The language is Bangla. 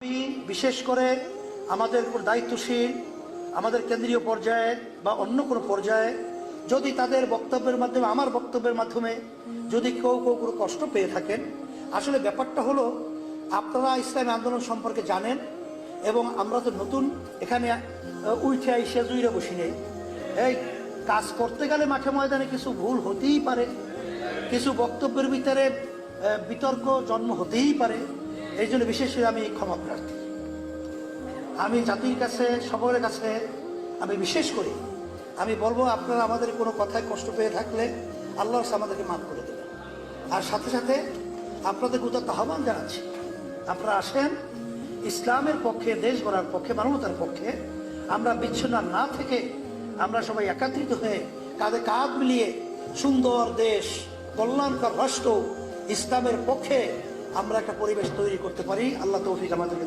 আমি বিশেষ করে আমাদের উপর দায়িত্বশীল আমাদের কেন্দ্রীয় পর্যায়ে বা অন্য কোনো পর্যায়ে যদি তাদের বক্তব্যের মাধ্যমে আমার বক্তব্যের মাধ্যমে যদি কেউ কোনো কষ্ট পেয়ে থাকেন, আসলে ব্যাপারটা হলো আপনারা ইসলামী আন্দোলন সম্পর্কে জানেন এবং আমরা তো নতুন এখানে উঠে আইসে জুইরে বসি নেই। এই কাজ করতে গেলে মাঠে ময়দানে কিছু ভুল হতেই পারে, কিছু বক্তব্যের ভিতরে বিতর্ক জন্ম হতেই পারে। এই জন্য বিশেষ করে আমি ক্ষমা প্রার্থী। আমি জাতির কাছে সকলের কাছে আমি বিশেষ করি আমি বলবো, আপনারা আমাদের কোনো কথায় কষ্ট পেয়ে থাকলে আল্লাহর কাছে আমাদেরকে মাফ করে দেবেন। আর সাথে সাথে আপনাদের উদাত্ত আহ্বান জানাচ্ছি, আপনারা আসেন ইসলামের পক্ষে, দেশ গড়ার পক্ষে, মানবতার পক্ষে আমরা বিচ্ছিন্ন না থেকে আমরা সবাই একত্রিত হয়ে কাঁধে কাঁধ মিলিয়ে সুন্দর দেশ, কল্যাণকর রাষ্ট্র, ইসলামের পক্ষে আমরা একটা পরিবেশ তৈরি করতে পারি। আল্লাহ তৌফিক আমাদেরকে